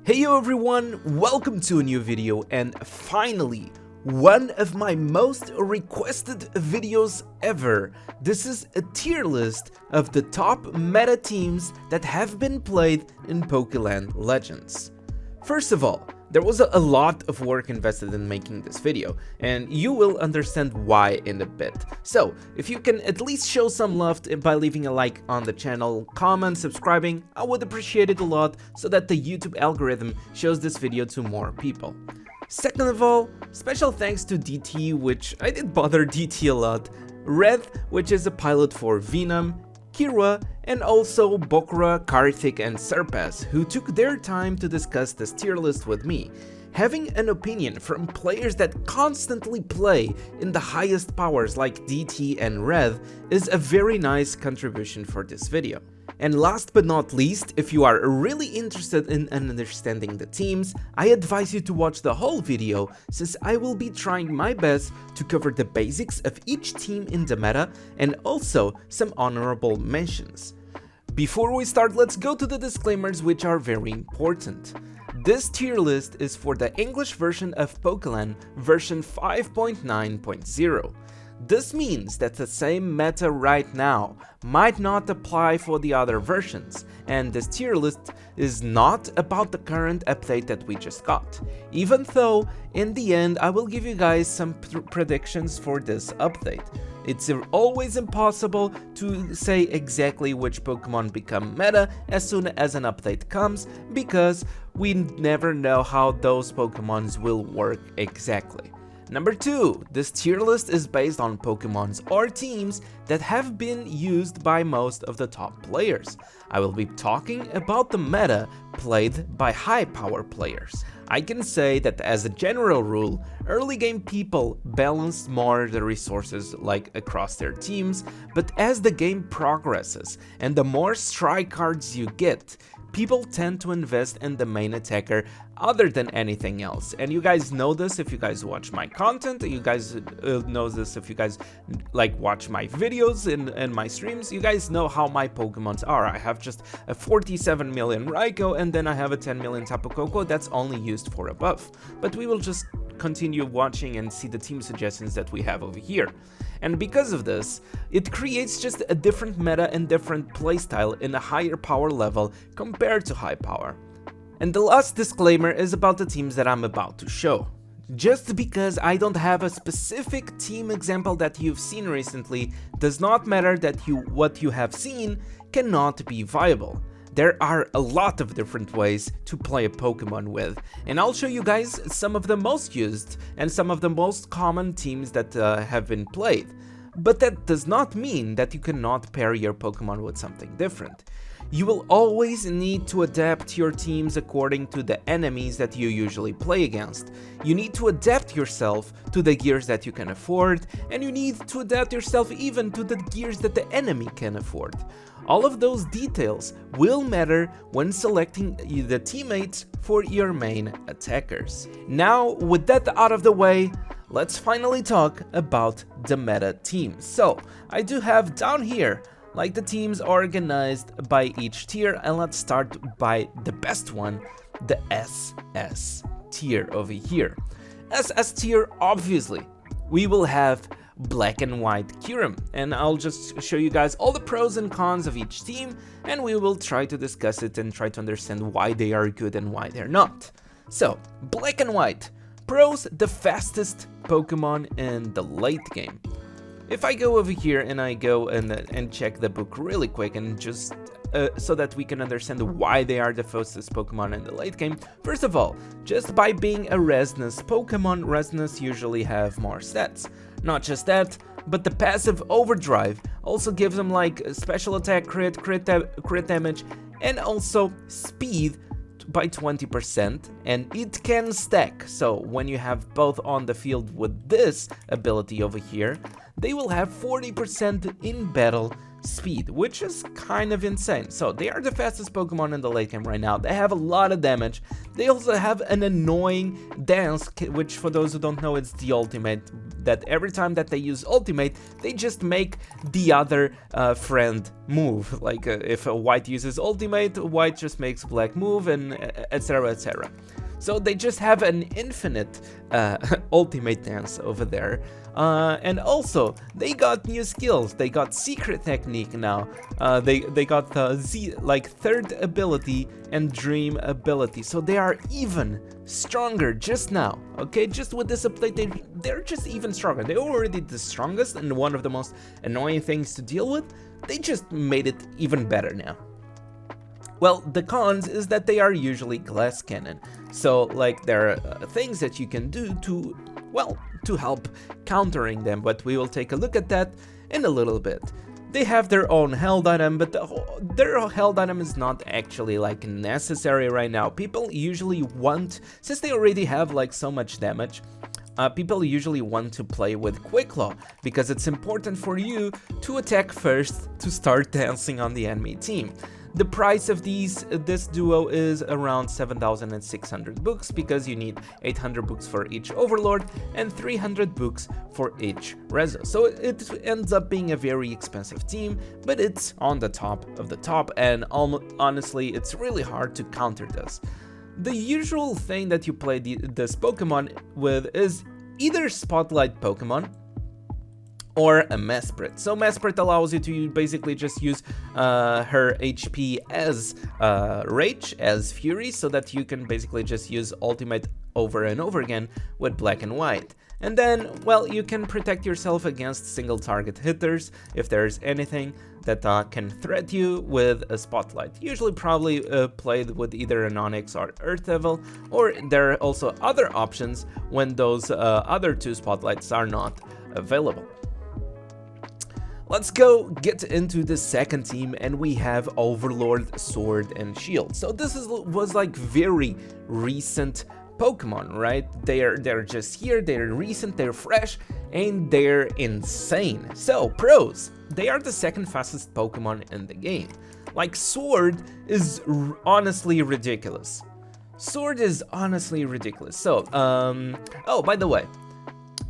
Hey yo everyone, welcome to a new video, and finally, one of my most requested videos ever. This is a tier list of the top meta teams that have been played in Pokeland Legends. First of all, there was a lot of work invested in making this video, and you will understand why in a bit. So, if you can at least show some love by leaving a like on the channel, comment, subscribing, I would appreciate it a lot so that the YouTube algorithm shows this video to more people. Second of all, special thanks to DT, which I did bother DT a lot, Red, which is a pilot for Venom, Kirua, and also Bokura, Karthik and SirPas, who took their time to discuss this tier list with me. Having an opinion from players that constantly play in the highest powers like DT and Red is a very nice contribution for this video. And last but not least, if you are really interested in understanding the teams, I advise you to watch the whole video, since I will be trying my best to cover the basics of each team in the meta and also some honorable mentions. Before we start, let's go to the disclaimers, which are very important. This tier list is for the English version of Pokeland version 5.9.0. This means that the same meta right now might not apply for the other versions, and this tier list is not about the current update that we just got, even though in the end I will give you guys some predictions for this update. It's always impossible to say exactly which Pokemon become meta as soon as an update comes, because we never know how those Pokemons will work exactly. Number 2, this tier list is based on Pokemons or teams that have been used by most of the top players. I will be talking about the meta played by high power players. I can say that as a general rule, early game people balance more the resources like across their teams, but as the game progresses and the more strike cards you get, people tend to invest in the main attacker other than anything else. And you guys know this if you guys watch my content, you guys know this if you guys watch my videos and my streams. You guys know how my Pokemons are. I have just a 47 million Raikou, and then I have a 10 million Tapu Koko that's only used for a buff. But we will just continue watching and see the team suggestions that we have over here. And because of this, it creates just a different meta and different playstyle in a higher power level compared to high power. And the last disclaimer is about the teams that I'm about to show. Just because I don't have a specific team example that you've seen recently does not matter that what you have seen cannot be viable. There are a lot of different ways to play a Pokemon with, and I'll show you guys some of the most used and some of the most common teams that have been played. But that does not mean that you cannot pair your Pokemon with something different. You will always need to adapt your teams according to the enemies that you usually play against. You need to adapt yourself to the gears that you can afford, and you need to adapt yourself even to the gears that the enemy can afford. All of those details will matter when selecting the teammates for your main attackers. Now, with that out of the way, let's finally talk about the meta teams. So, I do have down here the teams organized by each tier, and let's start by the best one, the SS tier over here. SS tier, obviously, we will have Black and White Kyurem, and I'll just show you guys all the pros and cons of each team, and we will try to discuss it and try to understand why they are good and why they're not. So, Black and White. Pros, the fastest Pokemon in the late game. If I go over here and I go and check the book really quick and just so that we can understand why they are the fastest Pokemon in the late game. First of all, just by being a Resonus Pokemon, Resonus usually have more stats. Not just that, but the passive Overdrive also gives them special attack crit damage, and also speed by 20%, and it can stack. So when you have both on the field with this ability over here, they will have 40% in battle speed, which is kind of insane. So they are the fastest Pokemon in the late game right now. They have a lot of damage. They also have an annoying dance, which for those who don't know, it's the ultimate, that every time that they use ultimate, they just make the other friend move. Like if a white uses ultimate, white just makes black move, and etc, etc. So they just have an infinite ultimate dance over there. And also, they got new skills. They got secret technique now. They got third ability and dream ability. So they are even stronger just now. Okay, just with this update, they're just even stronger. They're already the strongest and one of the most annoying things to deal with. They just made it even better now. Well, the cons is that they are usually glass cannon. So, like, there are things that you can do to, well, to help countering them, but we will take a look at that in a little bit. They have their own held item, but their held item is not actually like necessary right now. People usually want, since they already have like so much damage, people usually want to play with Quick Claw because it's important for you to attack first to start dancing on the enemy team. The price of this duo is around 7,600 books because you need 800 books for each Overlord and 300 books for each Rezo. So it ends up being a very expensive team, but it's on the top of the top, and honestly, it's really hard to counter this. The usual thing that you play this Pokemon with is either Spotlight Pokemon or a Mesprit. So Mesprit allows you to basically just use her HP as Rage, as Fury, so that you can basically just use Ultimate over and over again with Black and White. And then, well, you can protect yourself against single target hitters if there's anything that can threat you with a Spotlight. Usually probably played with either an Onyx or Earth Devil, or there are also other options when those other two Spotlights are not available. Let's go get into the second team, and we have Overlord, Sword, and Shield. So this was like very recent Pokemon, right? They're just here, they're recent, they're fresh, and they're insane. So pros, they are the second fastest Pokemon in the game. Like, Sword is honestly ridiculous. Sword is honestly ridiculous. So, oh, by the way,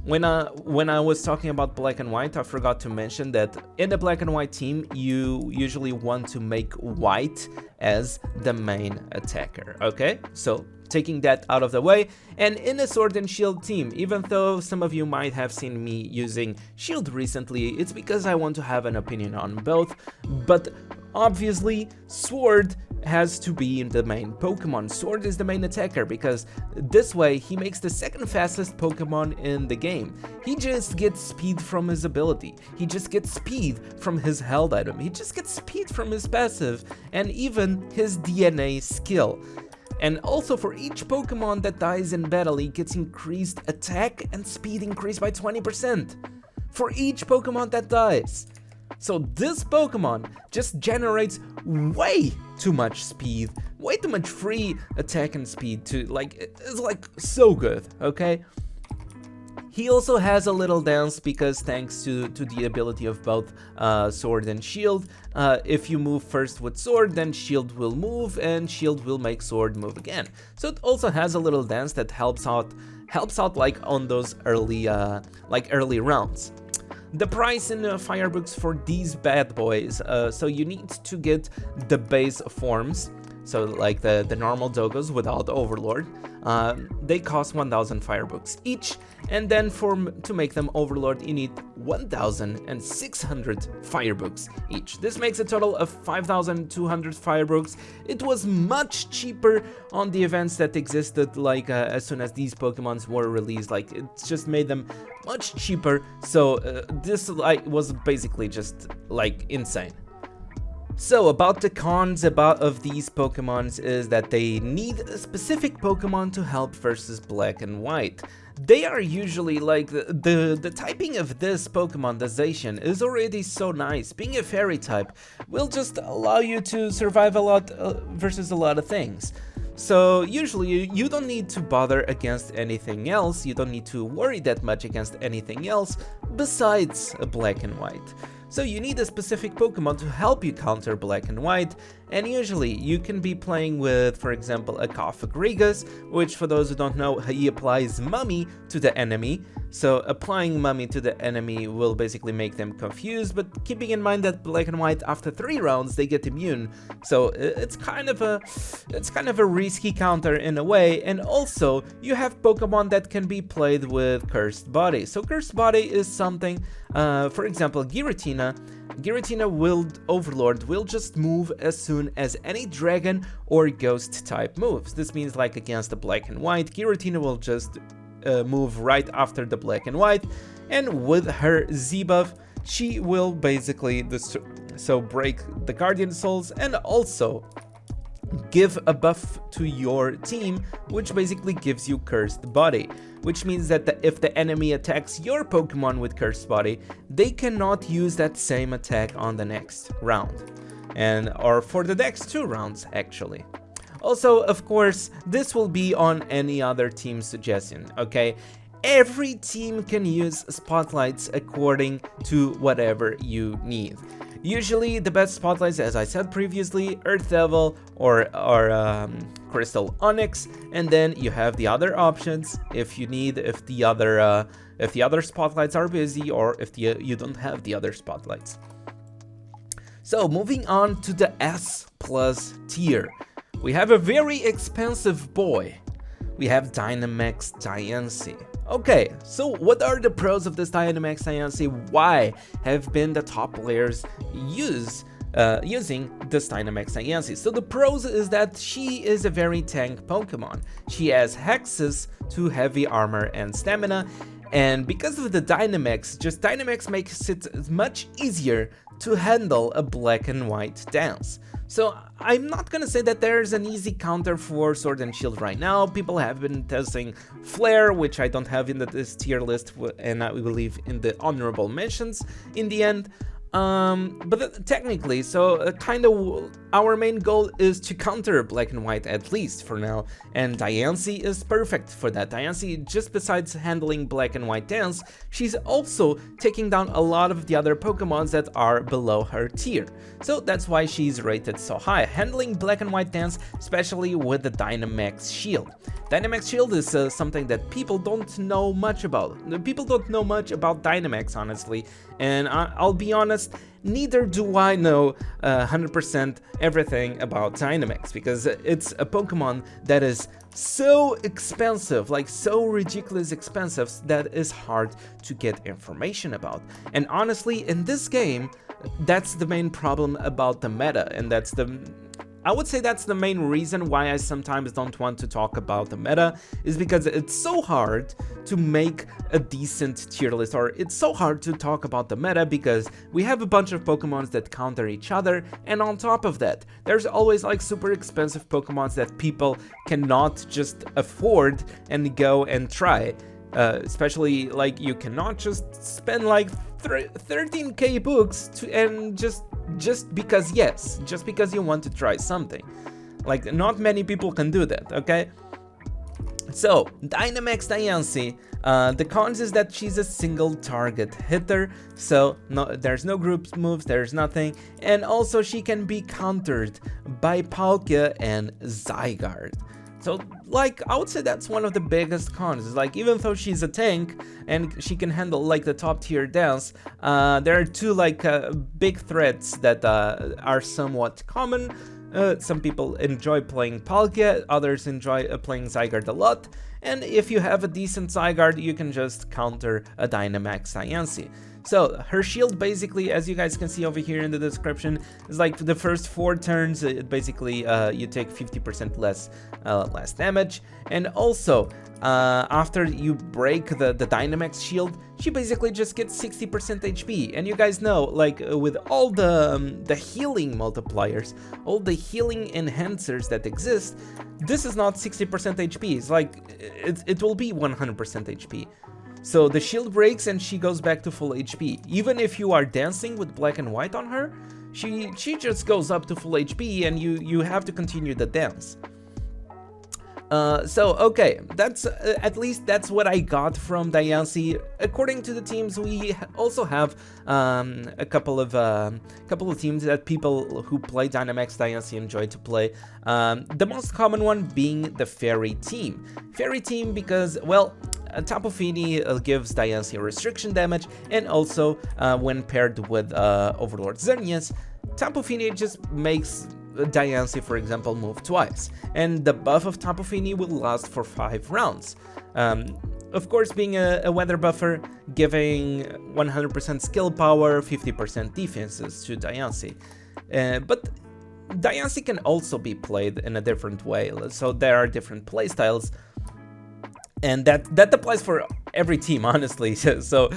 when I was talking about Black and White, I forgot to mention that in the Black and White team, you usually want to make White as the main attacker, okay? So, taking that out of the way, and in a Sword and Shield team, even though some of you might have seen me using Shield recently, it's because I want to have an opinion on both, but obviously, Sword has to be the main Pokemon. Sword is the main attacker because this way he makes the second fastest Pokemon in the game. He just gets speed from his ability, he just gets speed from his held item, he just gets speed from his passive, and even his DNA skill. And also for each Pokemon that dies in battle, he gets increased attack and speed increased by 20% for each Pokemon that dies. So this Pokemon just generates way too much speed, way too much free attack and speed to, like, it's like so good, okay? He also has a little dance because thanks to the ability of both Sword and Shield, if you move first with Sword, then Shield will move and Shield will make Sword move again. So it also has a little dance that helps out like on those early rounds. The price in Firebooks for these bad boys, so you need to get the base forms, so like the normal Dogos without Overlord. They cost 1,000 Firebooks each, and then to make them Overlord you need 1,600 Firebooks each. This makes a total of 5,200 Firebooks. It was much cheaper on the events that existed, like as soon as these Pokemons were released. Like, it just made them much cheaper, so this was basically just like insane. So about the cons of these Pokemons is that they need a specific Pokemon to help versus Black and White. They are usually like the typing of this Pokemon, the Zacian, is already so nice. Being a fairy type will just allow you to survive a lot versus a lot of things. So usually you don't need to bother against anything else, you don't need to worry that much against anything else besides a Black and White. So you need a specific Pokemon to help you counter Black and White, and usually you can be playing with, for example, a Cofagrigus, which for those who don't know, he applies Mummy to the enemy. So applying Mummy to the enemy will basically make them confused, but keeping in mind that Black and White after 3 rounds they get immune, so it's kind of a risky counter in a way. And also you have Pokemon that can be played with Cursed Body. So Cursed Body is something, for example, Giratina Overlord will just move as soon as any dragon or ghost type moves. This means like against the Black and White, Giratina will just move right after the Black and White, and with her Z buff she will basically break the Guardian Souls and also give a buff to your team, which basically gives you Cursed Body, which means that if the enemy attacks your Pokemon with Cursed Body, they cannot use that same attack on the next round, or for the next 2 rounds actually. Also, of course, this will be on any other team's suggestion, okay? Every team can use spotlights according to whatever you need. Usually the best spotlights, as I said previously, Earth Devil or Crystal Onyx, and then you have the other options if the other spotlights are busy, or if you don't have the other spotlights. So moving on to the S+ tier. We have a very expensive boy. We have Dynamax Diancie. Okay, so what are the pros of this Dynamax Diancie? Why have been the top players using this Dynamax Diancie? So the pros is that she is a very tank Pokemon. She has Hexes, 2 heavy armor and stamina, and because of the Dynamax makes it much easier to handle a Black and White dance. So I'm not gonna say that there's an easy counter for Sword and Shield right now. People have been testing Flare, which I don't have in this tier list, and I believe in the honorable mentions in the end. But technically, so kind of our main goal is to counter Black and White, at least for now, and Diancie is perfect for that. Diancie, just besides handling Black and White dance, she's also taking down a lot of the other Pokemons that are below her tier. So that's why she's rated so high, handling Black and White dance, especially with the Dynamax Shield. Dynamax Shield is something that people don't know much about. People don't know much about Dynamax, honestly, and I'll be honest, neither do I know 100% everything about Dynamax, because it's a Pokemon that is so expensive, like so ridiculous expensive, that is hard to get information about. And honestly, in this game, that's the main problem about the meta, and I would say that's the main reason why I sometimes don't want to talk about the meta, is because it's so hard to make a decent tier list, or it's so hard to talk about the meta because we have a bunch of Pokemons that counter each other, and on top of that, there's always like super expensive Pokemons that people cannot just afford and go and try. Especially like you cannot just spend like 13k books and just because you want to try something. Like, not many people can do that, okay? So Dynamax Diancie, the cons is that she's a single target hitter, so there's no group moves, there's nothing, and also she can be countered by Palkia and Zygarde. So, like, I would say that's one of the biggest cons. Is like, even though she's a tank and she can handle like the top tier dance, there are 2 like big threats that are somewhat common. Some people enjoy playing Palkia, others enjoy playing Zygarde a lot, and if you have a decent Zygarde, you can just counter a Dynamax Diancie. So her shield, basically, as you guys can see over here in the description, is like the first 4 turns, basically you take 50% less damage, and also after you break the Dynamax shield, she basically just gets 60% HP. And you guys know, like, with all the healing multipliers, all the healing enhancers that exist, this is not 60% HP. It's like it will be 100% HP. So the shield breaks and she goes back to full HP. Even if you are dancing with Black and White on her, she just goes up to full HP and you have to continue the dance. Okay, that's at least that's what I got from Diancie. According to the teams, we also have a couple of teams that people who play Dynamax Diancie enjoy to play. The most common one being the Fairy team. Fairy team because, well, Tapu Fini gives Diancie restriction damage, and also when paired with Overlord Xerneas, Tapu Fini just makes Diancie, for example, move twice, and the buff of Tapu Fini will last for 5 rounds. Of course, being a weather buffer, giving 100% skill power, 50% defenses to Diancie. But Diancie can also be played in a different way, so there are different playstyles, and that applies for every team, honestly. So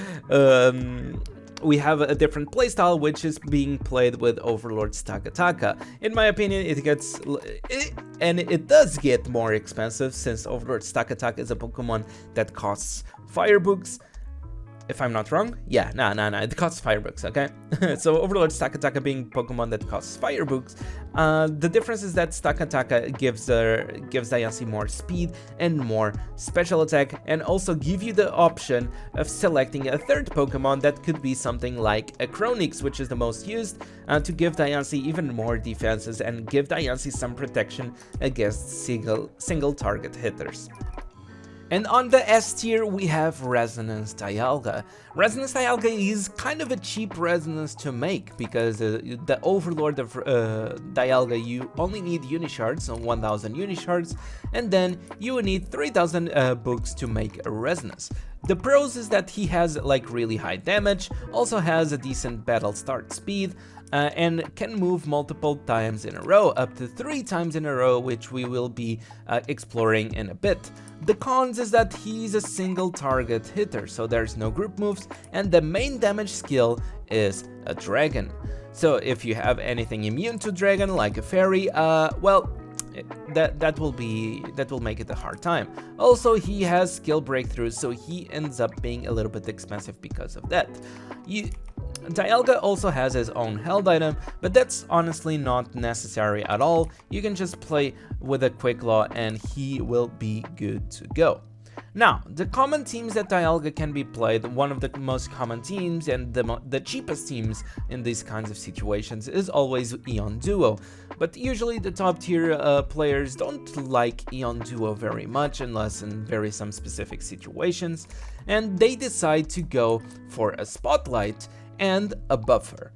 we have a different playstyle, which is being played with Overlord's Taka. In my opinion, it does get more expensive, since Overlord's Taka is a Pokemon that costs Firebooks. If I'm not wrong, yeah, no, it costs Firebooks, okay? So Overlord's Taka being Pokemon that costs Firebooks, the difference is that Taka gives Diancie more speed and more special attack, and also give you the option of selecting a third Pokemon that could be something like a Chronix, which is the most used, to give Diancie even more defenses and give Diancie some protection against single target hitters. And on the S tier, we have Resonance Dialga. Resonance Dialga is kind of a cheap resonance to make, because the Overlord of Dialga, you only need Unishards, so 1000 Unishards, and then you will need 3000 books to make a resonance. The pros is that he has like really high damage, also has a decent battle start speed, and can move multiple times in a row, up to 3 times in a row, which we will be exploring in a bit. The cons is that he's a single target hitter, so there's no group moves, and the main damage skill is a dragon. So if you have anything immune to dragon, like a fairy, well, that will make it a hard time. Also, he has skill breakthroughs, so he ends up being a little bit expensive because of that. Dialga also has his own held item, but that's honestly not necessary at all. You can just play with a Quick Claw and he will be good to go. Now, the common teams that Dialga can be played, one of the most common teams and the cheapest teams in these kinds of situations is always Eon Duo. But usually the top tier players don't like Eon Duo very much, unless in some specific situations, and they decide to go for a Spotlight and a buffer.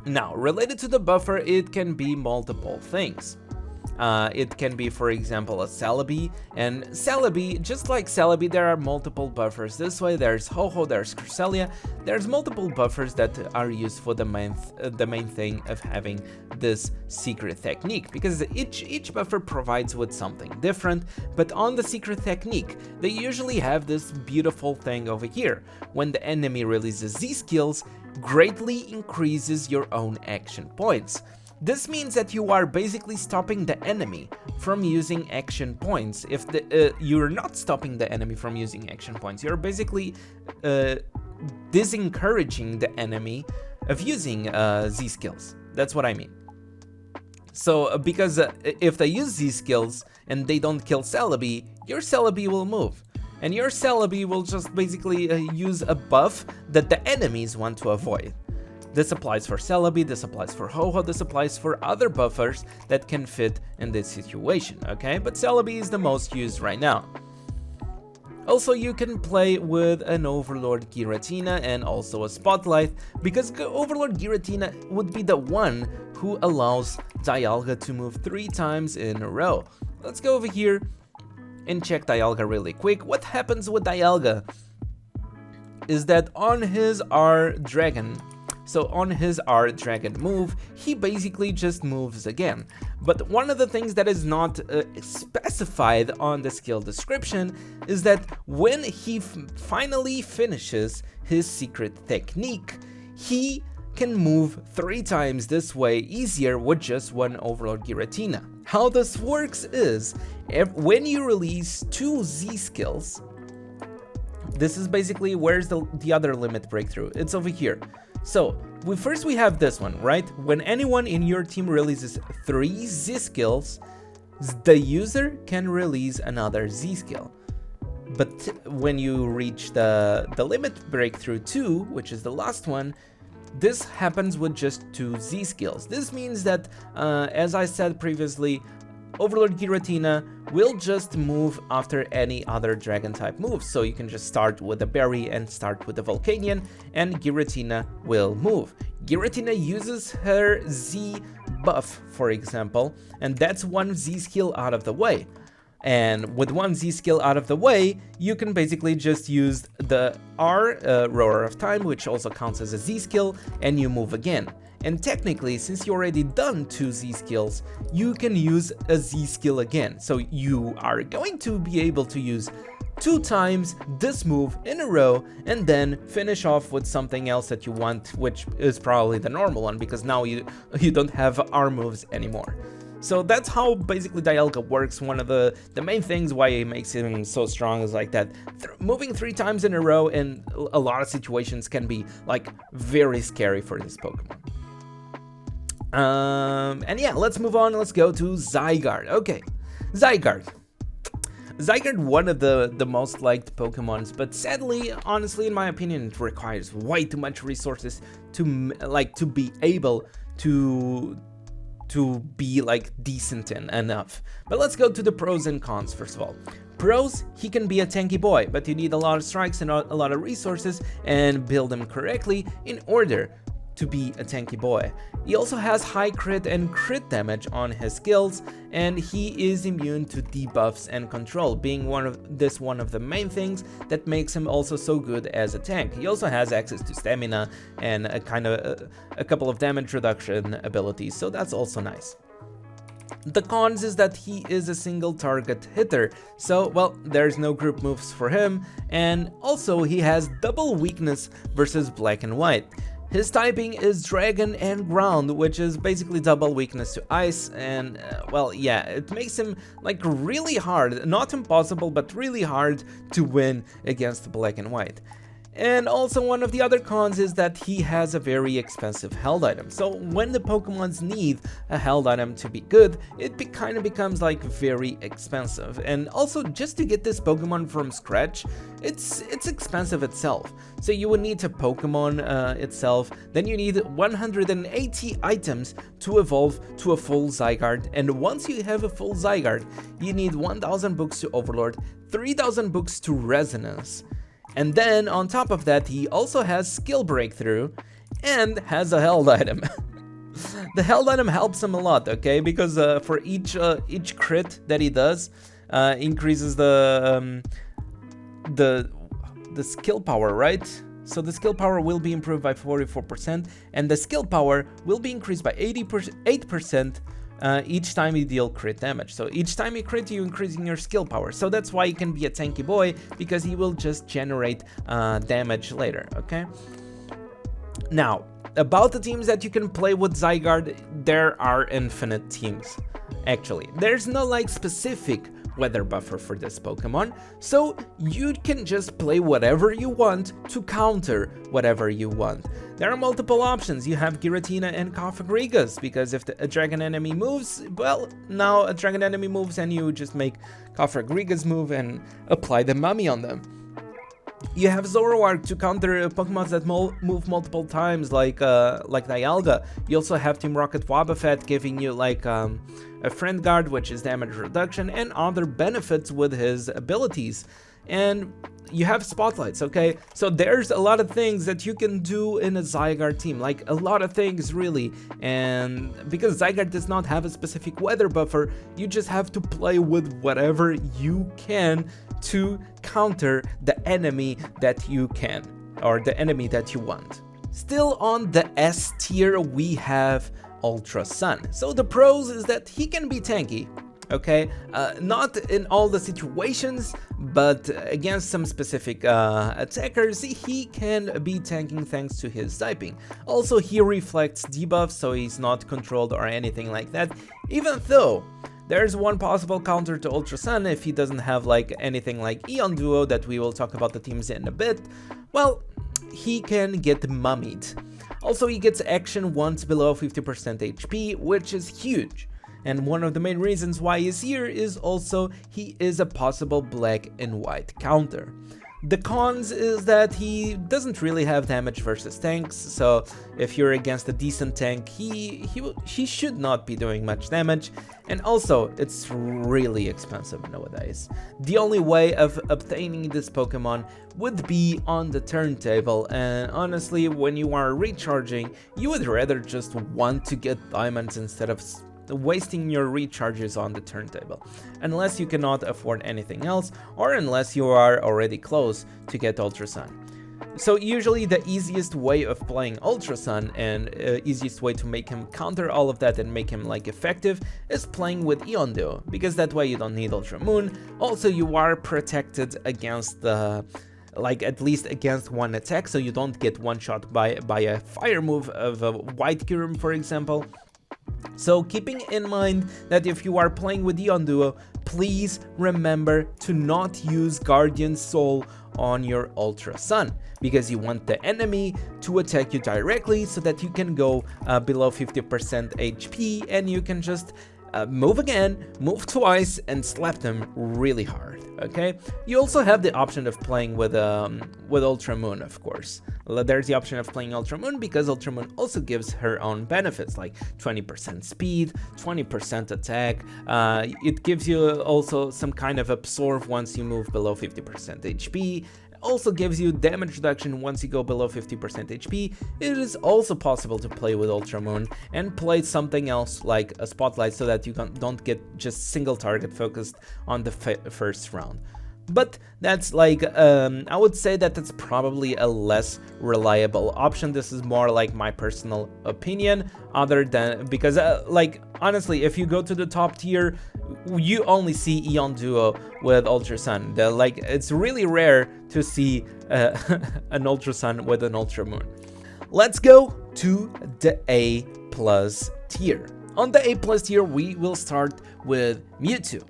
Now, related to the buffer, it can be multiple things. It can be, for example, a Celebi, and Celebi, just like Celebi, there are multiple buffers. This way, there's Ho-Oh, there's Cresselia, there's multiple buffers that are used for the main thing of having this secret technique, because each buffer provides with something different. But on the secret technique, they usually have this beautiful thing over here. When the enemy releases these skills, greatly increases your own action points. This means that you are basically stopping the enemy from using action points. If you're not stopping the enemy from using action points, you're basically disencouraging the enemy of using these skills. That's what I mean. So, because if they use these skills and they don't kill Celebi, your Celebi will move. And your Celebi will just basically use a buff that the enemies want to avoid. This applies for Celebi, this applies for Ho-Oh, this applies for other buffers that can fit in this situation, okay? But Celebi is the most used right now. Also, you can play with an Overlord Giratina and also a Spotlight, because Overlord Giratina would be the one who allows Dialga to move 3 times in a row. Let's go over here and check Dialga really quick. What happens with Dialga is that on his R-Dragon move, he basically just moves again. But one of the things that is not specified on the skill description is that when he finally finishes his secret technique, he can move 3 times this way easier with just one Overlord Giratina. How this works is, when you release 2 Z skills, this is basically where's the other limit breakthrough. It's over here. So, we have this one, right? When anyone in your team releases 3 Z skills, the user can release another Z skill. But when you reach the limit breakthrough 2, which is the last one, this happens with just 2 Z skills. This means that, as I said previously, Overlord Giratina will just move after any other dragon type moves. So you can just start with a berry and start with a Volcanion, and Giratina will move. Giratina uses her Z buff, for example, and that's one Z skill out of the way. And with one Z skill out of the way, you can basically just use the R, Roar of Time, which also counts as a Z skill, and you move again. And technically, since you already done 2 Z skills, you can use a Z skill again. So you are going to be able to use 2 times this move in a row, and then finish off with something else that you want, which is probably the normal one, because now you don't have R moves anymore. So that's how basically Dialga works. One of the main things why it makes him so strong is like that moving 3 times in a row in a lot of situations can be like very scary for this Pokemon. And yeah, let's move on. Let's go to Zygarde. Okay, Zygarde, one of the most liked Pokemons, but sadly, honestly, in my opinion, it requires way too much resources to be able to be like decent enough. But let's go to the pros and cons first of all. Pros, he can be a tanky boy, but you need a lot of strikes and a lot of resources and build them correctly in order to be a tanky boy. He also has high crit and crit damage on his skills, and he is immune to debuffs and control, being one of the main things that makes him also so good as a tank. He also has access to stamina and a couple of damage reduction abilities, so that's also nice. The cons is that he is a single target hitter, so well, there's no group moves for him, and also he has double weakness versus black and white. His typing is Dragon and Ground, which is basically double weakness to Ice, and well, yeah, it makes him like really hard, not impossible, but really hard to win against Black and White. And also one of the other cons is that he has a very expensive held item. So when the Pokemons need a held item to be good, it kind of becomes like very expensive. And also just to get this Pokemon from scratch, it's expensive itself. So you would need to Pokemon itself, then you need 180 items to evolve to a full Zygarde, and once you have a full Zygarde, you need 1000 books to Overlord, 3000 books to Resonance. And then on top of that, he also has skill breakthrough and has a held item. The held item helps him a lot, okay? Because for each crit that he does, increases the skill power, right? So the skill power will be improved by 44%, and the skill power will be increased by 8% each time you deal crit damage. So each time you crit, you're increasing your skill power. So that's why you can be a tanky boy, because he will just generate damage later, okay? Now, about the teams that you can play with Zygarde, there are infinite teams. Actually, there's no like specific weather buffer for this Pokemon, so you can just play whatever you want to counter whatever you want. There are multiple options. You have Giratina and Cofagrigus, because if a dragon enemy moves, well, now a dragon enemy moves and you just make Cofagrigus move and apply the mummy on them. You have Zoroark to counter Pokemon that move multiple times, like Dialga. You also have Team Rocket Wobbuffet giving you like a Friend Guard, which is damage reduction, and other benefits with his abilities. And you have Spotlights, okay? So there's a lot of things that you can do in a Zygarde team, like a lot of things really. And because Zygarde does not have a specific weather buffer, you just have to play with whatever you can to counter the enemy that you can, or the enemy that you want. Still on the S tier, we have Ultra Sun. So the pros is that he can be tanky, okay? Not in all the situations, but against some specific attackers, he can be tanking thanks to his typing. Also, he reflects debuffs, so he's not controlled or anything like that, even though there's one possible counter to Ultra Sun if he doesn't have like anything like Eon Duo that we will talk about the teams in a bit. Well, he can get mummied. Also, he gets action once below 50% HP, which is huge. and one of the main reasons why he's here is also he is a possible black and white counter. The cons is that he doesn't really have damage versus tanks, so if you're against a decent tank, he should not be doing much damage, and also it's really expensive nowadays. The only way of obtaining this Pokemon would be on the turntable, and honestly, when you are recharging, you would rather just want to get diamonds instead of wasting your recharges on the turntable, unless you cannot afford anything else, or unless you are already close to get Ultra Sun. So usually the easiest way of playing Ultra Sun and easiest way to make him counter all of that and make him like effective is playing with Ion Duo, because that way you don't need Ultra Moon. Also, you are protected against the at least against one attack, so you don't get one shot by a fire move of a white Kyurem, for example. So keeping in mind that if you are playing with Ion Duo, please remember to not use Guardian Soul on your Ultra Sun, because you want the enemy to attack you directly so that you can go below 50% HP and you can just move again, move twice, and slap them really hard, okay? You also have the option of playing with Ultra Moon, of course. There's the option of playing Ultra Moon because Ultra Moon also gives her own benefits, like 20% speed, 20% attack. It gives you also some kind of absorb once you move below 50% HP. Also gives you damage reduction once you go below 50% HP. It is also possible to play with Ultra Moon and play something else like a Spotlight so that you don't get just single target focused on the first round. But that's like, I would say that that's probably a less reliable option. This is more like my personal opinion, other than, because like honestly, if you go to the top tier, you only see Ion Duo with Ultra Sun. It's really rare to see an Ultra Sun with an Ultra Moon. Let's go to the A+ tier. On the A+ tier, we will start with Mewtwo.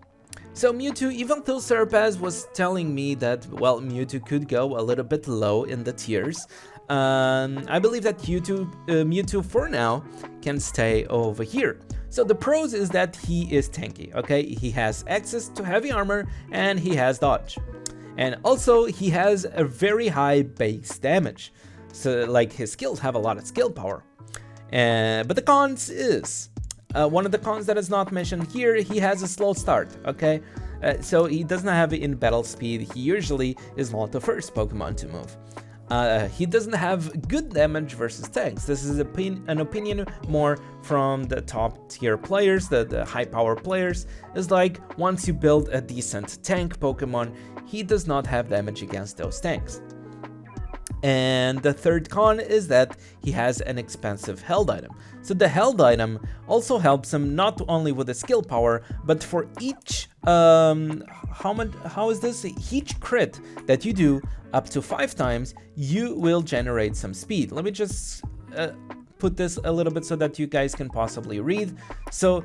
So Mewtwo, even though SirPas was telling me that, well, Mewtwo could go a little bit low in the tiers, I believe that Mewtwo for now can stay over here. So the pros is that he is tanky, okay? He has access to heavy armor and he has dodge. And also he has a very high base damage. So like his skills have a lot of skill power. But the cons is, one of the cons that is not mentioned here, he has a slow start, okay? So he doesn't have in battle speed. He usually is not the first Pokemon to move. He doesn't have good damage versus tanks. This is an opinion more from the top tier players, the high power players. Is like, once you build a decent tank Pokemon, he does not have damage against those tanks. And the third con is that he has an expensive held item. So the held item also helps him not only with the skill power, but for each how is this? Each crit that you do up to 5 times, you will generate some speed. Let me just put this a little bit so that you guys can possibly read. So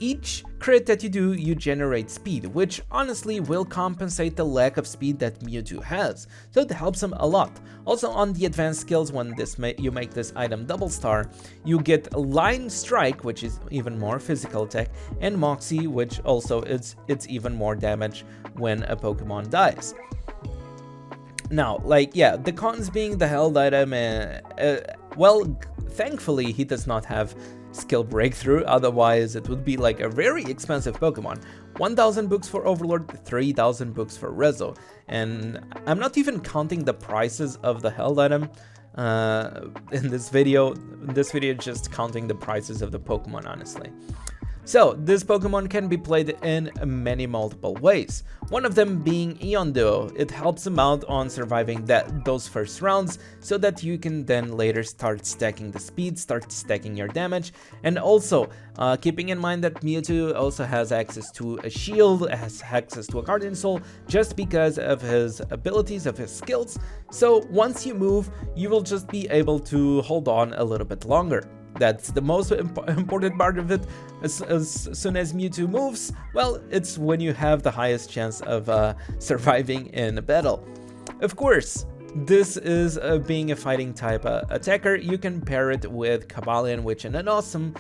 each crit that you do, you generate speed, which honestly will compensate the lack of speed that Mewtwo has, so it helps him a lot. Also on the advanced skills, when you make this item double star, you get Line Strike, which is even more physical attack, and Moxie, which also it's even more damage when a Pokemon dies. Now, like, yeah, the cons being the held item, well, thankfully he does not have skill breakthrough, otherwise it would be like a very expensive Pokemon. 1000 books for Overlord, 3000 books for Rezo, and I'm not even counting the prices of the held item in this video. This video is just counting the prices of the Pokemon, honestly. So this Pokemon can be played in many multiple ways. One of them being Ion Duo. It helps him out on surviving those first rounds so that you can then later start stacking the speed, start stacking your damage. And also keeping in mind that Mewtwo also has access to a shield, has access to a Guardian Soul, just because of his abilities, of his skills. So once you move, you will just be able to hold on a little bit longer. That's the most important part of it. As soon as Mewtwo moves, well, it's when you have the highest chance of surviving in a battle. Of course, this is being a fighting type attacker. You can pair it with Cavalion, which is an awesome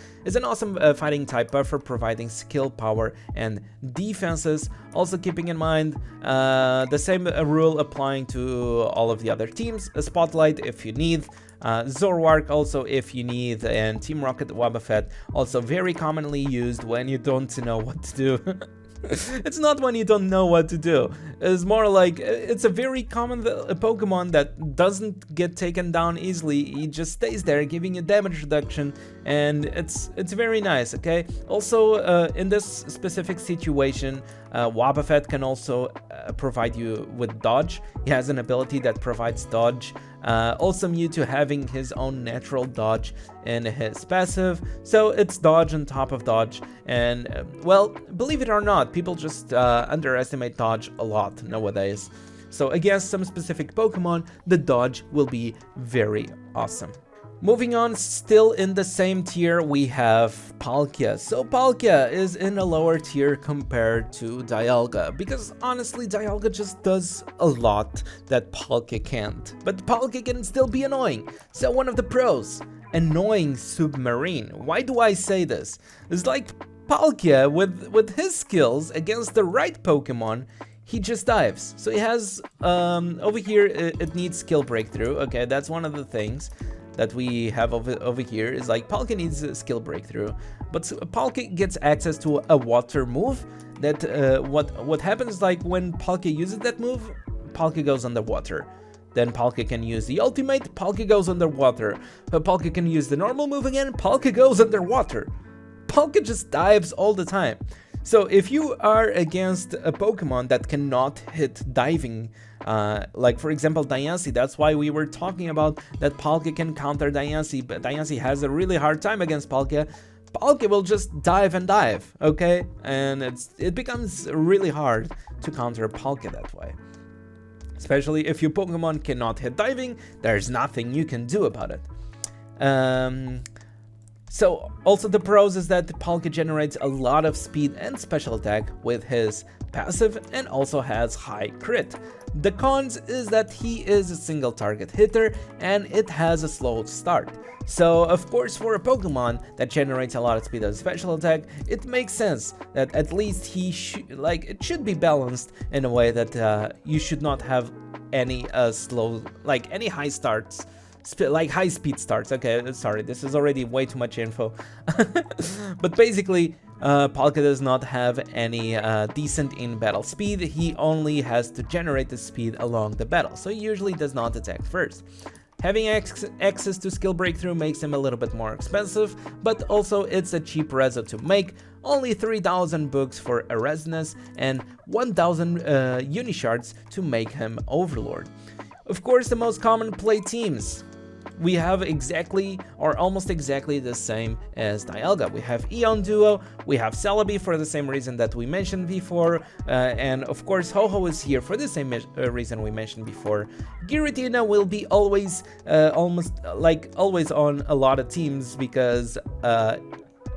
fighting type buffer, providing skill, power, and defenses. Also keeping in mind the same rule applying to all of the other teams. A Spotlight if you need. Zoroark also if you need, and Team Rocket Wobbuffet also very commonly used when you don't know what to do. It's not when you don't know what to do. It's more like it's a very common Pokemon that doesn't get taken down easily. He just stays there giving you damage reduction, and it's very nice, okay? Also, in this specific situation, Wobbuffet can also provide you with dodge. He has an ability that provides dodge. Also Mewtwo having his own natural dodge in his passive, so it's dodge on top of dodge, and well, believe it or not, people just underestimate dodge a lot nowadays. So against some specific Pokemon, the dodge will be very awesome. Moving on, still in the same tier, we have Palkia. So Palkia is in a lower tier compared to Dialga, because honestly Dialga just does a lot that Palkia can't. But Palkia can still be annoying. So one of the pros, annoying Submarine. Why do I say this? It's like Palkia with his skills against the right Pokemon, he just dives. So he has, over here it needs skill breakthrough, okay, that's one of the things that we have over here, is like Palkia needs a skill breakthrough, but Palkia gets access to a water move that what happens, like when Palkia uses that move, Palkia goes underwater. Then Palkia can use the ultimate, Palkia goes underwater. Palkia can use the normal move again, Palkia goes underwater. Palkia just dives all the time. So if you are against a Pokemon that cannot hit diving, like for example Diancie, that's why we were talking about that Palkia can counter Diancie, but Diancie has a really hard time against Palkia. Palkia will just dive and dive, okay? And it becomes really hard to counter Palkia that way. Especially if your Pokemon cannot hit diving, there's nothing you can do about it. So also the pros is that Palkia generates a lot of speed and special attack with his passive, and also has high crit. The cons is that he is a single target hitter and it has a slow start. So of course for a Pokemon that generates a lot of speed and special attack, it makes sense that at least he it should be balanced in a way that you should not have any any high starts. Like high speed starts. Okay, sorry, this is already way too much info. But basically, Palkia does not have any decent in-battle speed. He only has to generate the speed along the battle, so he usually does not attack first. Having access to skill breakthrough makes him a little bit more expensive, but also it's a cheap reso to make. Only 3,000 books for a resonance and 1,000 Unishards to make him Overlord. Of course, the most common play teams. We have exactly or almost exactly the same as Dialga. We have Eon Duo, we have Celebi for the same reason that we mentioned before, and of course Ho-Oh is here for the same reason we mentioned before. Giratina will be always, always on a lot of teams, because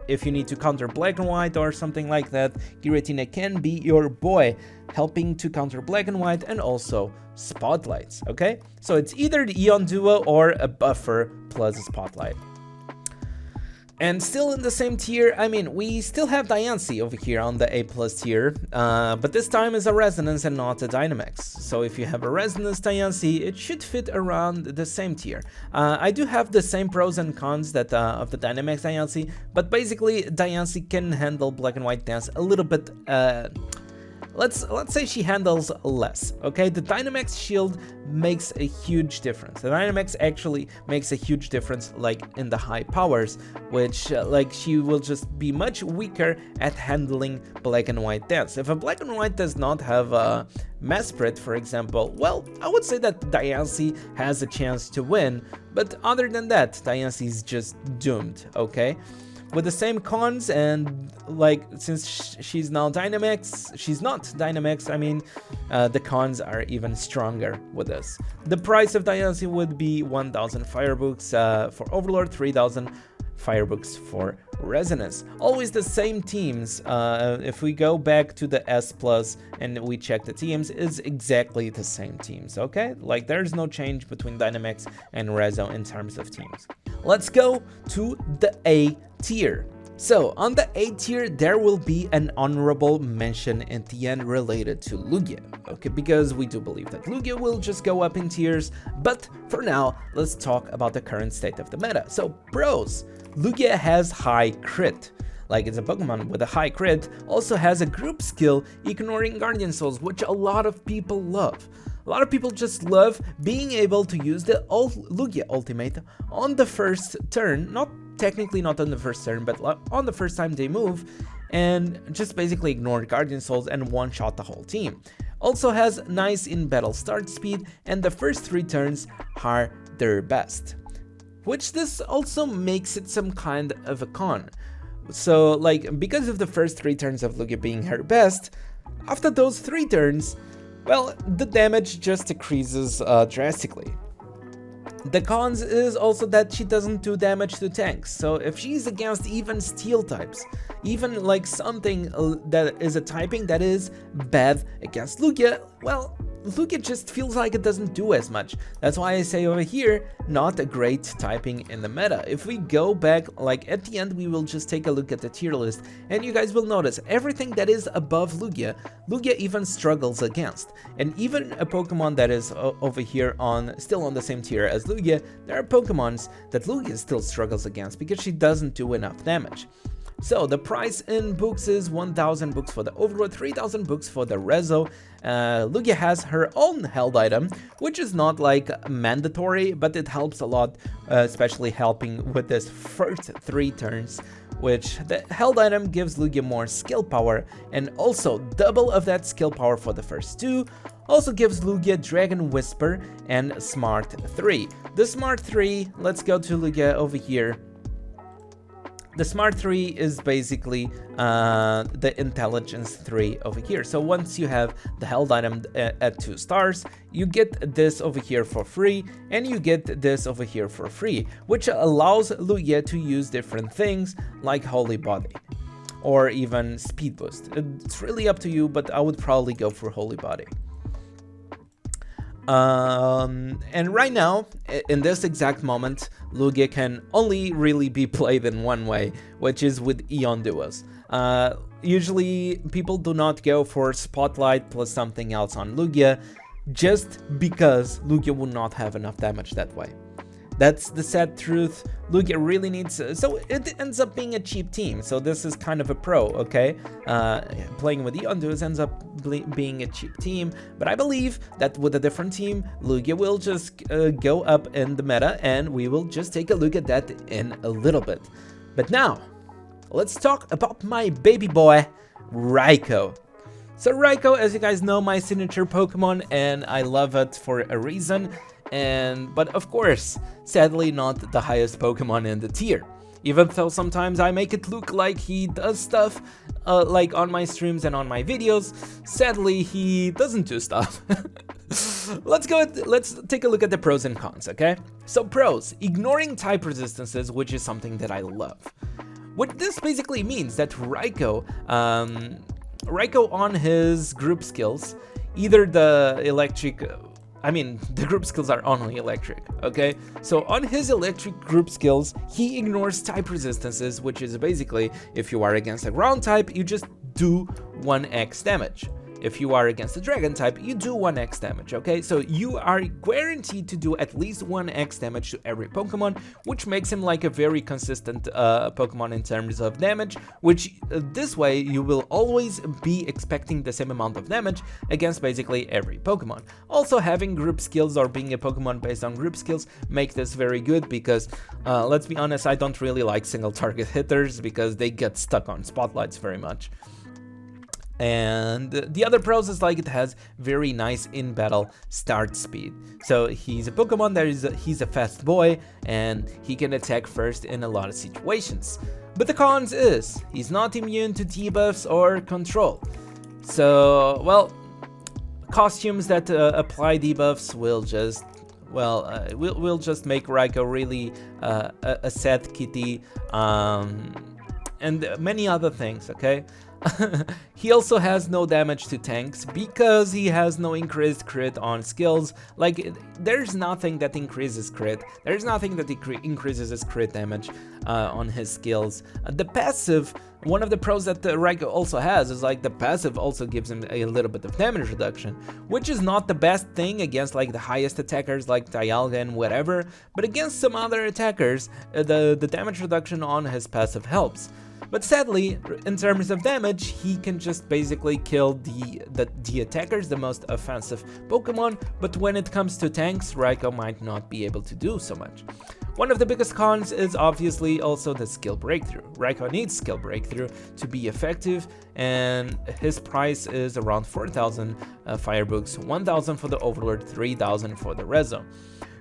if you need to counter Black and White or something like that, Giratina can be your boy, helping to counter Black and White and also Spotlights, okay? So it's either the Eon Duo or a buffer plus a Spotlight. And still in the same tier, I mean, we still have Diancie over here on the A+ tier, but this time is a Resonance and not a Dynamax. So if you have a Resonance Diancie, it should fit around the same tier. I do have the same pros and cons that of the Dynamax Diancie, but basically Diancie can handle Black and White Dance a little bit. Let's say she handles less, okay? The Dynamax shield makes a huge difference. The Dynamax actually makes a huge difference, like in the high powers, which she will just be much weaker at handling Black and White Dance. If a Black and White does not have a Mesprit, for example, well, I would say that Diancie has a chance to win, but other than that, Diancie is just doomed, okay? With the same cons, and since she's now Dynamax, she's not Dynamax, I mean, the cons are even stronger with this. The price of Diancie would be 1,000 Firebooks for Overlord, 3,000 fire books for Resonance. Always the same teams. If we go back to the S Plus and we check the teams, it's exactly the same teams, okay? Like, there's no change between Dynamax and Rezo in terms of teams. Let's go to the A tier. So, on the A tier, there will be an honorable mention at the end related to Lugia, okay? Because we do believe that Lugia will just go up in tiers, but for now, let's talk about the current state of the meta. So, pros, Lugia has high crit. Like, it's a Pokemon with a high crit, also has a group skill, ignoring Guardian Souls, which a lot of people love. A lot of people just love being able to use the Lugia ultimate on the first turn, technically not on the first turn, but on the first time they move, and just basically ignore Guardian Souls and one-shot the whole team. Also has nice in-battle start speed, and the first 3 turns are their best. Which this also makes it some kind of a con. So, like, because of the first 3 turns of Lugia being her best, after those 3 turns, well, the damage just decreases drastically. The cons is also that she doesn't do damage to tanks, so if she's against even steel types, even like something that is a typing that is bad against Lugia, well, Lugia just feels like it doesn't do as much. That's why I say over here, not a great typing in the meta. If we go back, like at the end, we will just take a look at the tier list, and you guys will notice everything that is above Lugia, Lugia even struggles against. And even a Pokemon that is over here still on the same tier as Lugia, there are Pokemons that Lugia still struggles against because she doesn't do enough damage. So the price in books is 1,000 books for the Overgrowth, 3,000 books for the Rezo. Lugia has her own held item, which is not like mandatory, but it helps a lot, especially helping with this first 3 turns, which the held item gives Lugia more skill power, and also double of that skill power for the first 2. Also gives Lugia Dragon Whisper and Smart 3. The Smart 3, let's go to Lugia over here. The Smart 3 is basically the Intelligence 3 over here. So once you have the held item at 2 stars, you get this over here for free, and you get this over here for free, which allows Lugia to use different things like Holy Body or even Speed Boost. It's really up to you, but I would probably go for Holy Body. And right now, in this exact moment, Lugia can only really be played in one way, which is with Eon Duos. Usually, people do not go for Spotlight plus something else on Lugia, just because Lugia will not have enough damage that way. That's the sad truth. Lugia really needs, so it ends up being a cheap team. So this is kind of a pro, okay? Playing with Eon Duos ends up being a cheap team, but I believe that with a different team, Lugia will just go up in the meta, and we will just take a look at that in a little bit. But now, let's talk about my baby boy, Raikou. So Raikou, as you guys know, my signature Pokemon, and I love it for a reason. But of course, sadly not the highest Pokemon in the tier. Even though sometimes I make it look like he does stuff, like on my streams and on my videos, sadly he doesn't do stuff. Let's take a look at the pros and cons, okay? So pros, ignoring type resistances, which is something that I love. What this basically means that Raikou on his group skills, either the electric, the group skills are only electric, okay? So on his electric group skills, he ignores type resistances, which is basically, if you are against a ground type, you just do 1x damage. If you are against a dragon type, you do 1x damage, okay? So you are guaranteed to do at least 1x damage to every Pokemon, which makes him like a very consistent Pokemon in terms of damage, which this way you will always be expecting the same amount of damage against basically every Pokemon. Also, having group skills or being a Pokemon based on group skills make this very good because, let's be honest, I don't really like single target hitters because they get stuck on spotlights very much. And the other pros is like it has very nice in-battle start speed. So he's a Pokemon that he's a fast boy and he can attack first in a lot of situations. But the cons is he's not immune to debuffs or control. So, well, costumes that apply debuffs will just well, we'll just make Raikou really a sad kitty, and many other things, okay? He also has no damage to tanks because he has no increased crit on skills. Like, there's nothing that increases crit. There's nothing that increases his crit damage on his skills. The passive, one of the pros that Raikou also has is like the passive also gives him a little bit of damage reduction, which is not the best thing against like the highest attackers like Dialga and whatever, but against some other attackers, the damage reduction on his passive helps. But sadly, in terms of damage, he can just basically kill the attackers, the most offensive Pokemon, but when it comes to tanks, Raikou might not be able to do so much. One of the biggest cons is obviously also the skill breakthrough. Raikou needs skill breakthrough to be effective, and his price is around 4,000 Firebooks, 1,000 for the Overlord, 3,000 for the Rezo.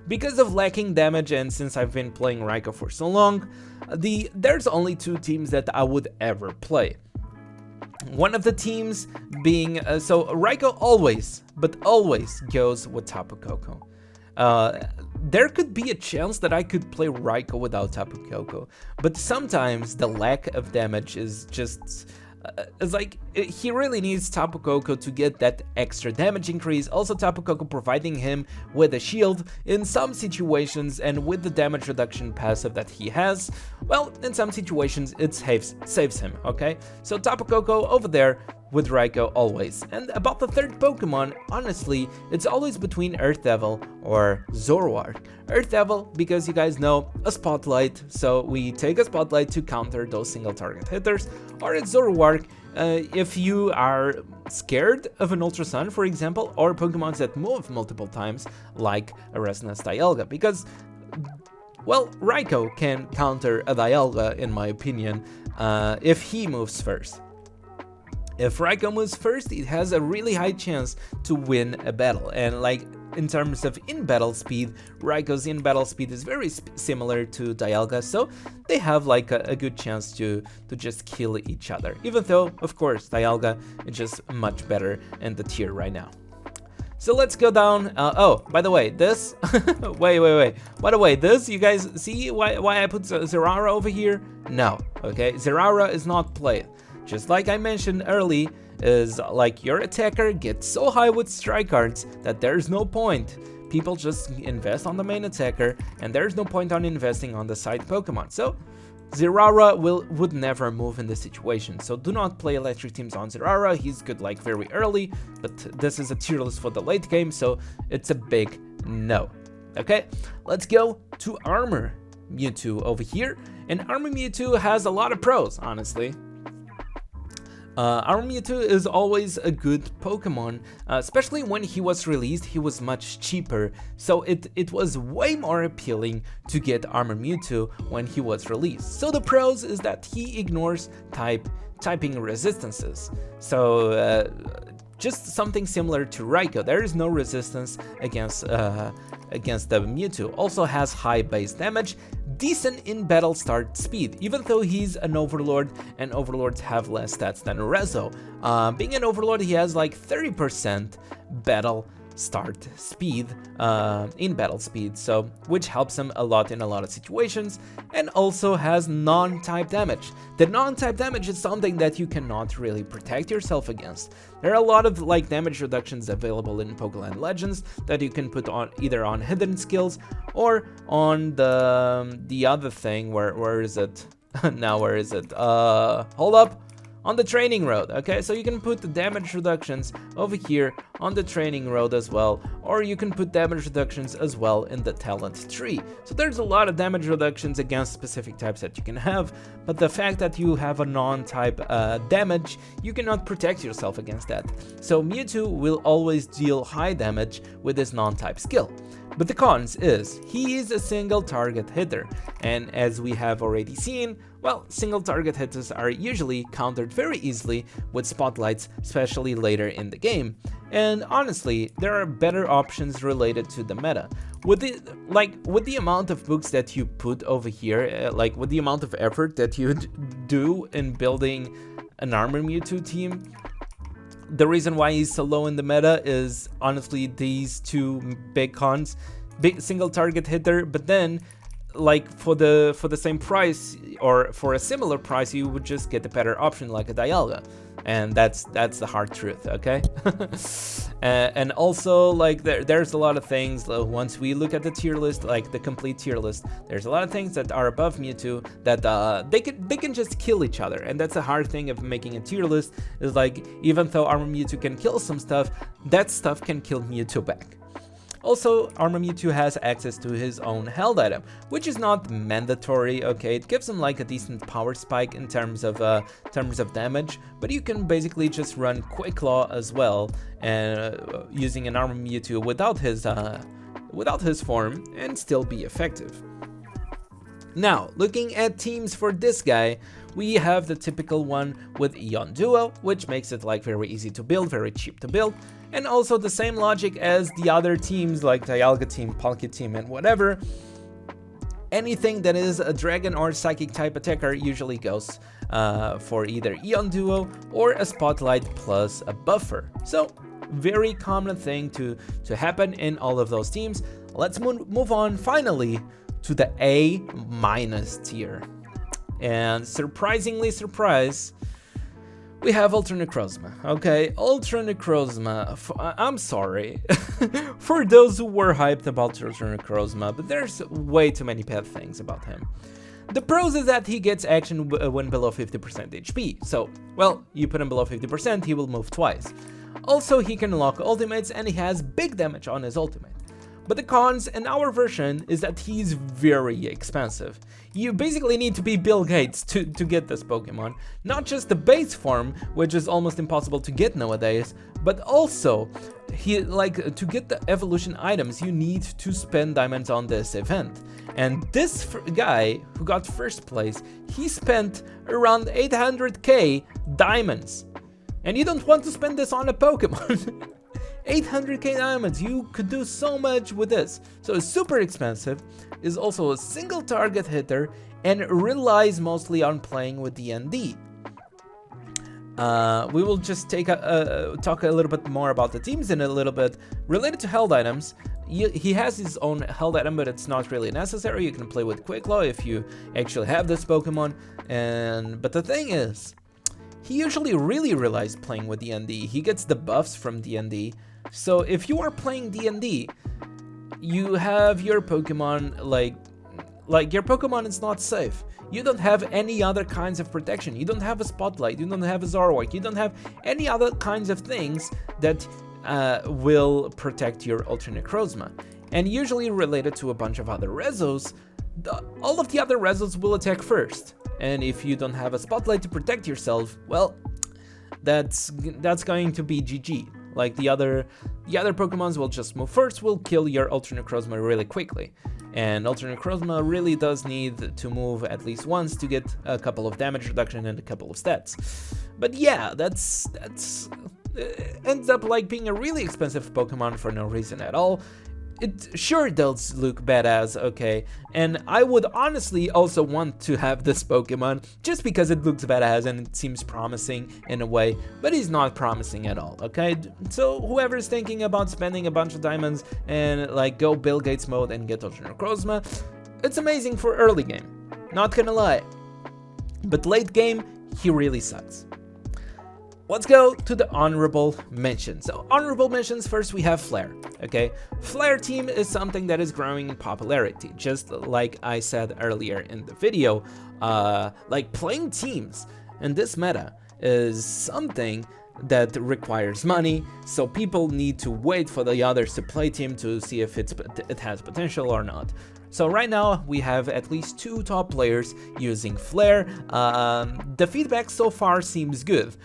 Because of lacking damage, and since I've been playing Raikou for so long, there's only two teams that I would ever play. One of the teams being, so Raikou always goes with Tapu Koko. There could be a chance that I could play Raikou without Tapu Koko, but sometimes the lack of damage is just... it's like, he really needs Tapu Koko to get that extra damage increase. Also, Tapu Koko providing him with a shield in some situations, and with the damage reduction passive that he has, well, in some situations it saves him, okay? So Tapu Koko over there with Raikou always. And about the third Pokemon, honestly, it's always between Earth Devil or Zoroark. Earth Devil, because you guys know, a Spotlight, so we take a Spotlight to counter those single target hitters, or it's Zoroark if you are scared of an Ultra Sun, for example, or Pokemons that move multiple times, like a Resonance Dialga, because, well, Raikou can counter a Dialga, in my opinion, if he moves first. If Raikou moves first, it has a really high chance to win a battle, and like, in terms of in-battle speed, Raikou's in-battle speed is very similar to Dialga, so they have like a good chance to just kill each other, even though, of course, Dialga is just much better in the tier right now. So let's go down. Oh, by the way, this... wait. By the way, this, you guys see why I put Zeraora over here? No, okay? Zeraora is not played. Just like I mentioned early, is like your attacker gets so high with strike cards that there's no point. People just invest on the main attacker, and there's no point on investing on the side Pokemon. So Zeraora would never move in this situation, so do not play electric teams on Zeraora. He's good like very early, but this is a tier list for the late game, so it's a big no. Okay, let's go to Armor Mewtwo over here, and Armor Mewtwo has a lot of pros, honestly. Armor Mewtwo is always a good Pokemon, especially when he was released. He was much cheaper, so it was way more appealing to get Armor Mewtwo when he was released. So the pros is that he ignores typing resistances, so just something similar to Raikou. There is no resistance against the Mewtwo. Also has high base damage, decent in battle start speed, even though he's an Overlord, and Overlords have less stats than a Rezo. Being an Overlord, he has like 30% battle start speed, in battle speed, so which helps him a lot in a lot of situations, and also has non-type damage. The non-type damage is something that you cannot really protect yourself against. There are a lot of like damage reductions available in Pokeland Legends that you can put on either on hidden skills or on the other thing. Where is it? Now where is it? Hold up. On the training road, okay? So you can put the damage reductions over here on the training road as well, or you can put damage reductions as well in the talent tree. So there's a lot of damage reductions against specific types that you can have, but the fact that you have a non-type damage, you cannot protect yourself against that. So Mewtwo will always deal high damage with his non-type skill. But the cons is, he is a single target hitter, and as we have already seen, well, single target hitters are usually countered very easily with spotlights, especially later in the game. And honestly, there are better options related to the meta. With the amount of books that you put over here, like with the amount of effort that you do in building an Armor Mewtwo team, the reason why he's so low in the meta is honestly these two big cons. big single target hitter, but then like for the same price or for a similar price, you would just get a better option like a Dialga. And that's the hard truth, okay? And also, like, there's a lot of things, once we look at the tier list, like the complete tier list, there's a lot of things that are above Mewtwo that they can just kill each other. And that's a hard thing of making a tier list, is like, even though Armor Mewtwo can kill some stuff, that stuff can kill Mewtwo back. Also, Armor Mewtwo has access to his own held item, which is not mandatory, okay? It gives him like a decent power spike in terms of damage, but you can basically just run Quick Claw as well, and using an Armor Mewtwo without his form, and still be effective. Now, looking at teams for this guy, we have the typical one with Ion Duo, which makes it like very easy to build, very cheap to build, and also the same logic as the other teams like Dialga team, Palkia team, and whatever. Anything that is a dragon or psychic type attacker usually goes for either Ion Duo or a Spotlight plus a buffer. So very common thing to happen in all of those teams. Let's move on finally to the A- tier. And surprisingly, we have Ultra Necrozma, okay? Ultra Necrozma, I'm sorry for those who were hyped about Ultra Necrozma, but there's way too many bad things about him. The pros is that he gets action when below 50% HP, so, well, you put him below 50%, he will move twice. Also, he can lock ultimates and he has big damage on his ultimate. But the cons in our version is that he's very expensive. You basically need to be Bill Gates to get this Pokemon. Not just the base form, which is almost impossible to get nowadays, but also to get the evolution items, you need to spend diamonds on this event. And this guy who got first place, he spent around 800k diamonds. And you don't want to spend this on a Pokemon. 800k diamonds, you could do so much with this. So it's super expensive, is also a single target hitter, and relies mostly on playing with DND. We will just talk a little bit more about the teams in a little bit. Related to held items, he has his own held item, but it's not really necessary. You can play with Quick Claw if you actually have this Pokemon. But the thing is, he usually really relies playing with DND. He gets the buffs from DND. So if you are playing DND, you have your Pokemon like your Pokemon is not safe. You don't have any other kinds of protection. You don't have a Spotlight, you don't have a Zoroark, you don't have any other kinds of things that will protect your Ultra Necrozma. And usually related to a bunch of other Rezos, all of the other Rezos will attack first. And if you don't have a Spotlight to protect yourself, well, that's going to be GG. Like the other Pokemons will just move first, will kill your Ultra Necrozma really quickly. And Ultra Necrozma really does need to move at least once to get a couple of damage reduction and a couple of stats. But yeah, that's ends up like being a really expensive Pokemon for no reason at all. It sure does look badass, okay, and I would honestly also want to have this Pokemon just because it looks badass and it seems promising in a way, but he's not promising at all, okay? So whoever's thinking about spending a bunch of diamonds and like go Bill Gates mode and get Ultra Necrozma, it's amazing for early game, not gonna lie, but late game, he really sucks. Let's go to the honorable mentions. So honorable mentions, first we have Flare, okay? Flare team is something that is growing in popularity, just like I said earlier in the video. Like playing teams in this meta is something that requires money, so people need to wait for the others to play team to see if it has potential or not. So right now we have at least 2 top players using Flare. The feedback so far seems good,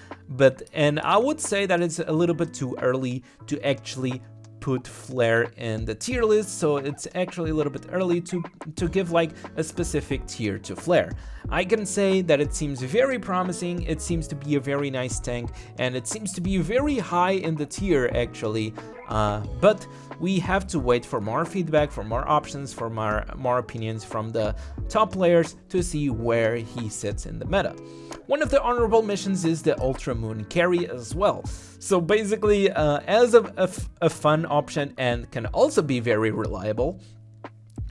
and I would say that it's a little bit too early to actually put Flare in the tier list, so it's actually a little bit early to give like a specific tier to Flare. I can say that it seems very promising, it seems to be a very nice tank, and it seems to be very high in the tier actually. But we have to wait for more feedback, for more options, for more opinions from the top players to see where he sits in the meta. One of the honorable missions is the Ultra Moon carry as well. So basically, as a fun option and can also be very reliable,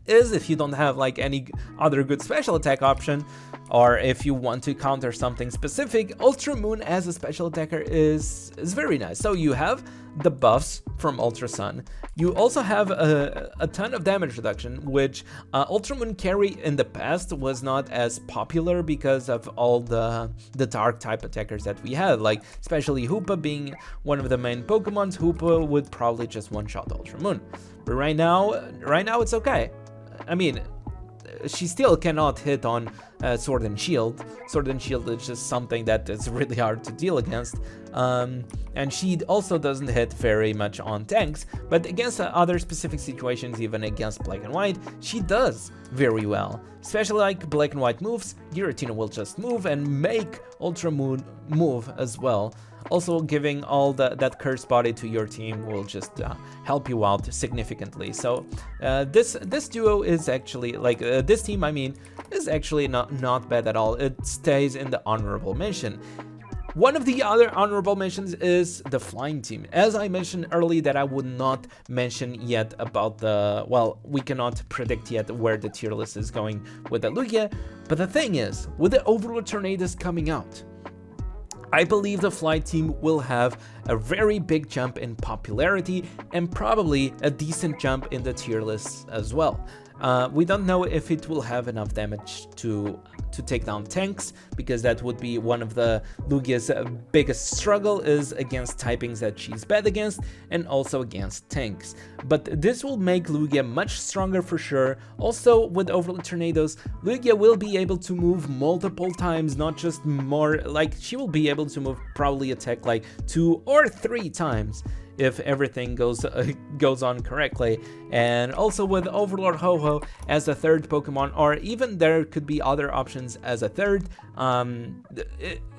is if you don't have like any other good special attack option, or if you want to counter something specific, Ultra Moon as a special attacker is very nice. So you have the buffs from Ultra Sun. You also have a ton of damage reduction, which Ultra Moon carry in the past was not as popular because of all the dark type attackers that we had, like especially Hoopa being one of the main Pokemons. Hoopa would probably just one-shot Ultra Moon. But right now it's okay. I mean, she still cannot hit on Sword and Shield. Sword and Shield is just something that is really hard to deal against. And she also doesn't hit very much on tanks, but against other specific situations, even against Black and White, she does very well. Especially like Black and White moves, Giratina will just move and make Ultra Moon move as well. Also, giving all that cursed body to your team will just help you out significantly. So this duo is actually, like this team I mean, is actually not bad at all. It stays in the honorable mention. One of the other honorable mentions is the flying team. As I mentioned earlier, that I would not mention yet about the, well, we cannot predict yet where the tier list is going with the Lugia, but the thing is, with the Overlord Tornadoes coming out, I believe the flight team will have a very big jump in popularity and probably a decent jump in the tier list as well. We don't know if it will have enough damage to take down tanks, because that would be one of the Lugia's biggest struggle, is against typings that she's bad against and also against tanks. But this will make Lugia much stronger for sure. Also, with Overlord Tornadoes, Lugia will be able to move multiple times, not just more, like she will be able to move, probably attack like 2 or 3 times if everything goes on correctly. And also with Overlord Ho-Ho as a third Pokemon, or even there could be other options as a third,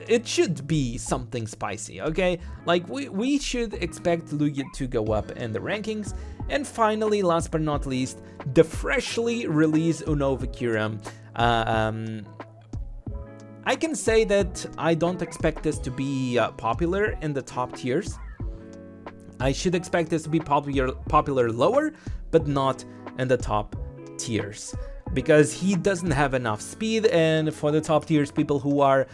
it should be something spicy, okay? Like we should expect Lugia to go up in the rankings. And finally, last but not least, the freshly released Unova Kyurem. I can say that I don't expect this to be popular in the top tiers. I should expect this to be popular lower, but not in the top tiers, because he doesn't have enough speed. And for the top tiers, people who are,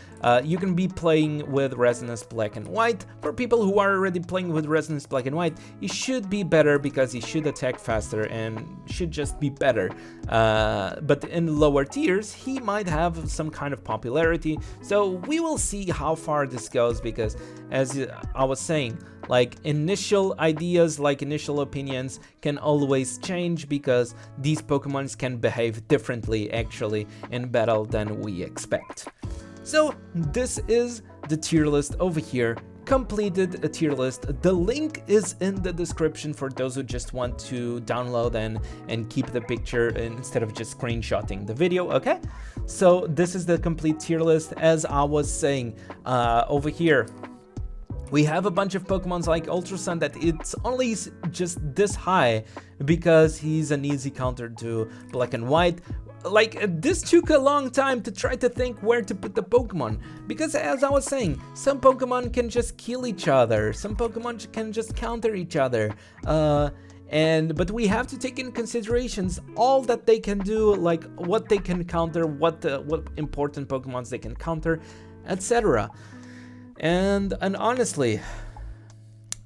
you can be playing with Resonance Black and White. For people who are already playing with Resonance Black and White, he should be better because he should attack faster and should just be better. But in lower tiers, he might have some kind of popularity. So we will see how far this goes, because as I was saying, like initial ideas, like initial opinions can always change, because these Pokemons can behave differently actually in battle than we expect. So this is the tier list over here. Completed a tier list. The link is in the description for those who just want to download and keep the picture instead of just screenshotting the video, okay? So this is the complete tier list. As I was saying, over here we have a bunch of Pokemons like Ultra Sun that it's only just this high because he's an easy counter to Black and White. Like, this took a long time to try to think where to put the Pokemon, because as I was saying, some Pokemon can just kill each other, some Pokemon can just counter each other, but we have to take in considerations all that they can do, like what they can counter, what important Pokemons they can counter, etc. And honestly,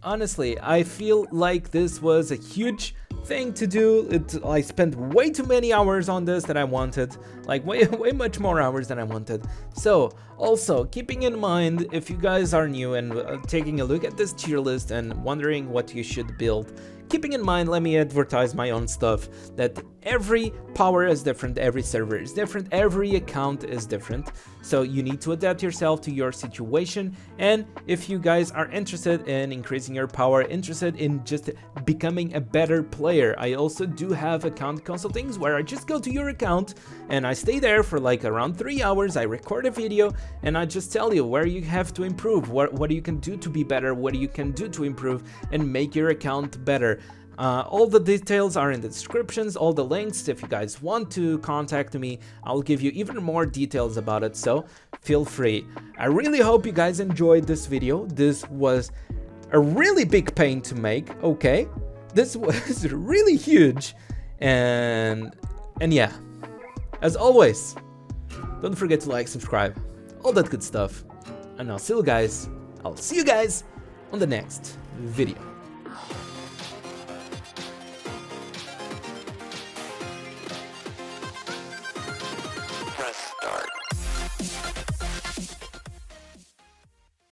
I feel like this was a huge thing to do. I spent way too many hours on this than I wanted, like way much more hours than I wanted. So also keeping in mind, if you guys are new and taking a look at this tier list and wondering what you should build, keeping in mind, let me advertise my own stuff, that every power is different, every server is different, every account is different, so you need to adapt yourself to your situation. And if you guys are interested in increasing your power, interested in just becoming a better player, I also do have account consultings where I just go to your account and I stay there for like around 3 hours. I record a video and I just tell you where you have to improve, what you can do to be better, what you can do to improve and make your account better. All the details are in the descriptions, all the links. If you guys want to contact me, I'll give you even more details about it, so feel free. I really hope you guys enjoyed this video. This was a really big pain to make, okay? This was really huge, and yeah, as always, don't forget to like, subscribe, all that good stuff, and I'll see you guys on the next video.